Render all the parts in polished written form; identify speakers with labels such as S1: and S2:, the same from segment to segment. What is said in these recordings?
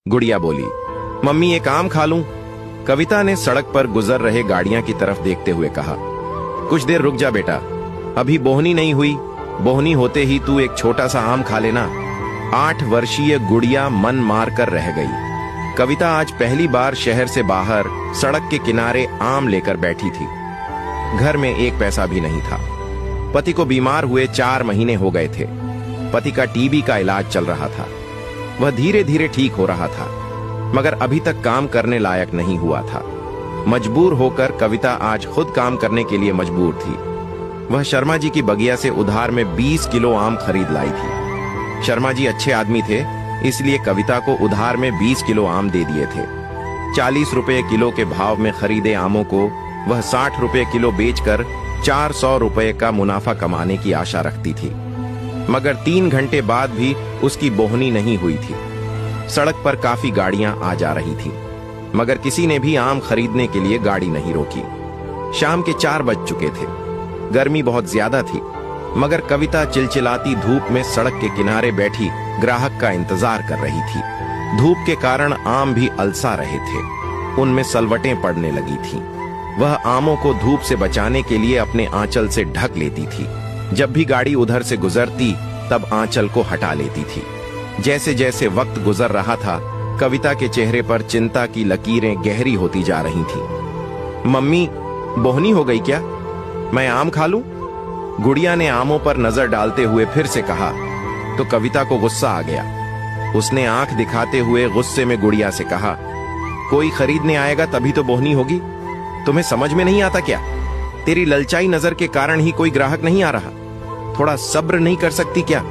S1: गुड़िया बोली, मम्मी एक आम खा लूं? कविता ने सड़क पर गुजर रहे गाड़ियां की तरफ देखते हुए कहा, कुछ देर रुक जा बेटा, अभी बोहनी नहीं हुई, बोहनी होते ही तू एक छोटा सा आम खा लेना। 8 वर्षीय गुड़िया मन मार कर रह गई। कविता आज पहली बार शहर से बाहर सड़क के किनारे आम लेकर बैठी थी। घर में 1 पैसा भी नहीं था। पति को बीमार हुए 4 महीने हो गए थे। पति का टीबी का इलाज चल रहा था। वह धीरे धीरे ठीक हो रहा था, मगर अभी तक काम करने लायक नहीं हुआ था। मजबूर होकर कविता आज खुद काम करने के लिए मजबूर थी। वह शर्मा जी की बगिया से उधार में 20 किलो आम खरीद लाई थी। शर्मा जी अच्छे आदमी थे, इसलिए कविता को उधार में 20 किलो आम दे दिए थे। 40 रुपए किलो के भाव में खरीदे आमों को वह 60 रुपए किलो बेचकर 400 रुपए का मुनाफा कमाने की आशा रखती थी। मगर 3 घंटे बाद भी उसकी बोहनी नहीं हुई थी। सड़क पर काफी गाड़ियां आ जा रही थी, मगर किसी ने भी आम खरीदने के लिए गाड़ी नहीं रोकी। शाम के 4 बज चुके थे। गर्मी बहुत ज्यादा थी, मगर कविता चिलचिलाती धूप में सड़क के किनारे बैठी ग्राहक का इंतजार कर रही थी। धूप के कारण आम भी अलसा रहे थे, उनमें सलवटें पड़ने लगी थीं। वह आमों को धूप से बचाने के लिए अपने आंचल से ढक लेती थी। जब भी गाड़ी उधर से गुजरती तब आंचल को हटा लेती थी। जैसे जैसे वक्त गुजर रहा था, कविता के चेहरे पर चिंता की लकीरें गहरी होती जा रही थीं। मम्मी, बोहनी हो गई क्या? मैं आम खा लूं? गुड़िया ने आमों पर नजर डालते हुए फिर से कहा तो कविता को गुस्सा आ गया। उसने आंख दिखाते हुए गुस्से में गुड़िया से कहा, कोई खरीदने आएगा तभी तो बोहनी होगी। तुम्हें समझ में नहीं आता क्या? तेरी ललचाई नजर के कारण ही कोई ग्राहक नहीं आ रहा। थोड़ा सब्र नहीं कर सकती क्या?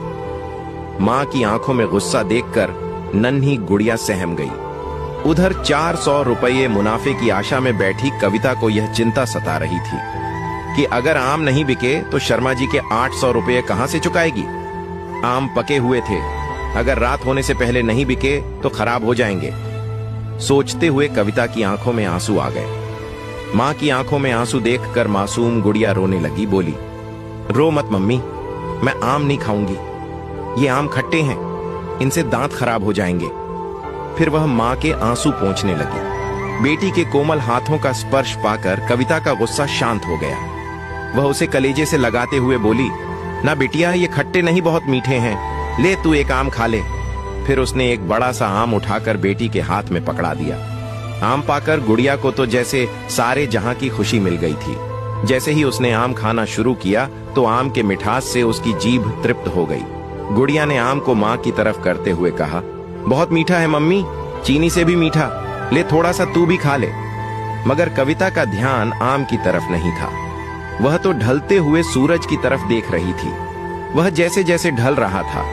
S1: मां की आंखों में गुस्सा देखकर नन्ही गुड़िया सहम गई। उधर 400 रुपये मुनाफे की आशा में बैठी कविता को यह चिंता सता रही थी कि अगर आम नहीं बिके तो शर्मा जी के 800 रुपये कहां से चुकाएगी। आम पके हुए थे, अगर रात होने से पहले नहीं बिके तो खराब हो जाएंगे। सोचते हुए कविता की आंखों में आंसू आ गए। मां की आंखों में आंसू देखकर मासूम गुड़िया रोने लगी। बोली, रो मत मम्मी, मैं आम नहीं खाऊंगी। ये आम खट्टे हैं, इनसे दांत खराब हो जाएंगे। फिर वह मां के आंसू पोंछने लगी। बेटी के कोमल हाथों का स्पर्श पाकर कविता का गुस्सा शांत हो गया। वह उसे कलेजे से लगाते हुए बोली, ना बिटिया, ये खट्टे नहीं, बहुत मीठे हैं, ले तू एक आम खा ले। फिर उसने एक बड़ा सा आम उठाकर बेटी के हाथ में पकड़ा दिया। आम पाकर गुड़िया को तो जैसे सारे जहां की खुशी मिल गई थी। जैसे ही उसने आम खाना शुरू किया तो आम के मिठास से उसकी जीभ तृप्त हो गई। गुड़िया ने आम को मां की तरफ करते हुए कहा, बहुत मीठा है मम्मी, चीनी से भी मीठा, ले थोड़ा सा तू भी खा ले। मगर कविता का ध्यान आम की तरफ नहीं था। वह तो ढलते हुए सूरज की तरफ देख रही थी। वह जैसे जैसे ढल रहा था,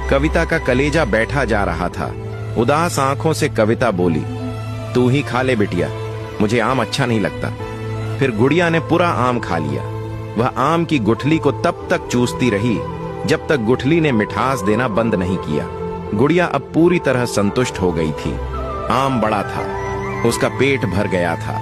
S1: कविता का कलेजा बैठा जा रहा था। उदास आंखों से कविता बोली, तू ही खा ले बिटिया, मुझे आम अच्छा नहीं लगता। फिर गुड़िया ने पूरा आम खा लिया। वह आम की गुठली को तब तक चूसती रही जब तक गुठली ने मिठास देना बंद नहीं किया। गुड़िया अब पूरी तरह संतुष्ट हो गई थी। आम बड़ा था, उसका पेट भर गया था।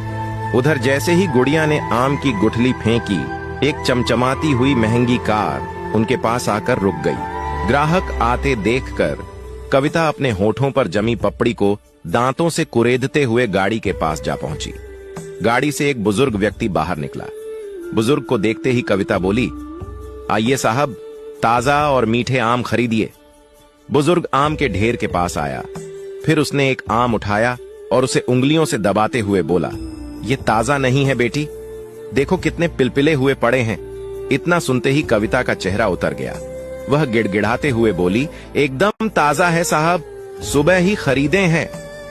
S1: उधर जैसे ही गुड़िया ने आम की गुठली फेंकी, एक चमचमाती हुई महंगी कार उनके पास आकर रुक गई। ग्राहक आते देखकर कविता अपने होठों पर जमी पपड़ी को दांतों से कुरेदते हुए गाड़ी के पास जा पहुंची। गाड़ी से एक बुजुर्ग व्यक्ति बाहर निकला। बुजुर्ग को देखते ही कविता बोली, आइए साहब, ताजा और मीठे आम खरीदिए। बुजुर्ग आम के ढेर के पास आया। फिर उसने एक आम उठाया और उसे उंगलियों से दबाते हुए बोला, ये ताजा नहीं है बेटी, देखो कितने पिलपिले हुए पड़े हैं। इतना सुनते ही कविता का चेहरा उतर गया। वह गिड़गिड़ाते हुए बोली, एकदम ताजा है साहब, सुबह ही खरीदे हैं।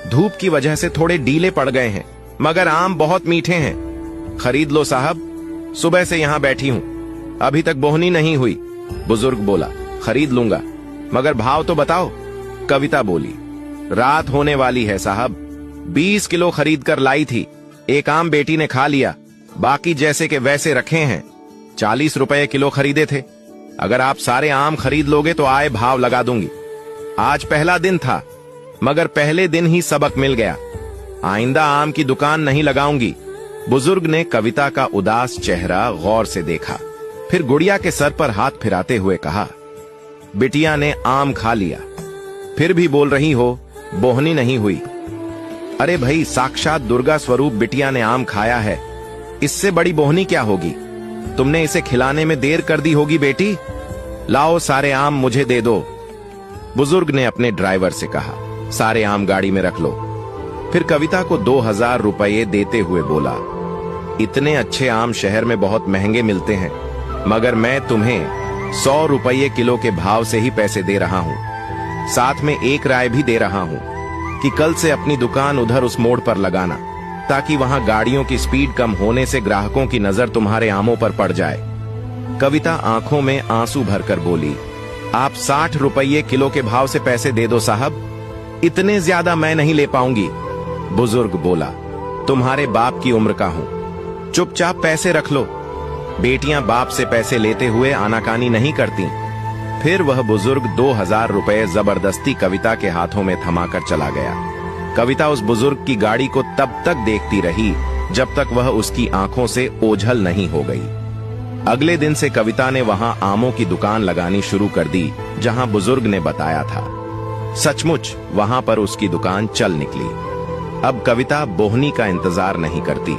S1: धूप की वजह से थोड़े डीले पड़ गए हैं, मगर आम बहुत मीठे हैं। खरीद लो साहब, सुबह से यहां बैठी हूं, अभी तक बोहनी नहीं हुई। बुजुर्ग बोला, खरीद लूंगा, मगर भाव तो बताओ। कविता बोली, रात होने वाली है साहब, 20 किलो खरीद कर लाई थी। एक आम बेटी ने खा लिया, बाकी जैसे के वैसे रखे हैं। 40 रुपए किलो खरीदे थे। अगर आप सारे आम खरीद लोगे तो आए भाव लगा दूंगी। आज पहला दिन था, मगर पहले दिन ही सबक मिल गया। आइंदा आम की दुकान नहीं लगाऊंगी। बुजुर्ग ने कविता का उदास चेहरा गौर से देखा, फिर गुड़िया के सर पर हाथ फिराते हुए कहा, बिटिया ने आम खा लिया, फिर भी बोल रही हो बोहनी नहीं हुई। अरे भाई, साक्षात दुर्गा स्वरूप बिटिया ने आम खाया है, इससे बड़ी बोहनी क्या होगी? तुमने इसे खिलाने में देर कर दी होगी बेटी। लाओ सारे आम मुझे दे दो। बुजुर्ग ने अपने ड्राइवर से कहा, सारे आम गाड़ी में रख लो। फिर कविता को 2000 रुपये देते हुए बोला, इतने अच्छे आम शहर में बहुत महंगे मिलते हैं, मगर मैं तुम्हें 100 रुपये किलो के भाव से ही पैसे दे रहा हूं। साथ में एक राय भी दे रहा हूं कि कल से अपनी दुकान उधर उस मोड़ पर लगाना, ताकि वहां गाड़ियों की स्पीड कम होने से ग्राहकों की नजर तुम्हारे आमों पर पड़ जाए। कविता आंखों में आंसू भरकर बोली, आप 60 रुपये किलो के भाव से पैसे दे दो साहब, इतने ज्यादा मैं नहीं ले पाऊंगी। बुजुर्ग बोला, तुम्हारे बाप की उम्र का हूं, चुपचाप पैसे रख लो। बेटियां बाप से पैसे लेते हुए आनाकानी नहीं करती। फिर वह बुजुर्ग 2000 रुपये जबरदस्ती कविता के हाथों में थमाकर चला गया। कविता उस बुजुर्ग की गाड़ी को तब तक देखती रही जब तक वह उसकी आंखों से ओझल नहीं हो गई। अगले दिन से कविता ने वहां आमों की दुकान लगानी शुरू कर दी, जहां बुजुर्ग ने बताया था। सचमुच वहां पर उसकी दुकान चल निकली। अब कविता बोहनी का इंतजार नहीं करती,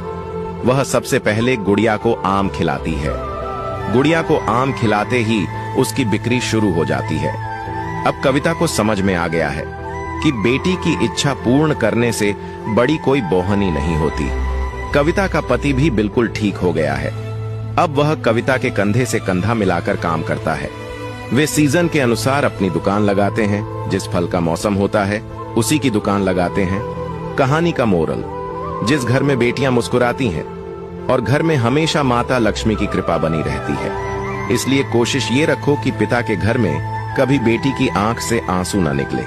S1: वह सबसे पहले गुड़िया को आम खिलाती है। गुड़िया को आम खिलाते ही उसकी बिक्री शुरू हो जाती है। अब कविता को समझ में आ गया है कि बेटी की इच्छा पूर्ण करने से बड़ी कोई बोहनी नहीं होती। कविता का पति भी बिल्कुल ठीक हो गया है। अब वह कविता के कंधे से कंधा मिलाकर काम करता है। वे सीजन के अनुसार अपनी दुकान लगाते हैं, जिस फल का मौसम होता है उसी की दुकान लगाते हैं। कहानी का मोरल, जिस घर में बेटियां मुस्कुराती हैं और घर में हमेशा माता लक्ष्मी की कृपा बनी रहती है। इसलिए कोशिश ये रखो कि पिता के घर में कभी बेटी की आंख से आंसू न निकले।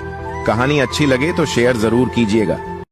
S1: कहानी अच्छी लगे तो शेयर जरूर कीजिएगा।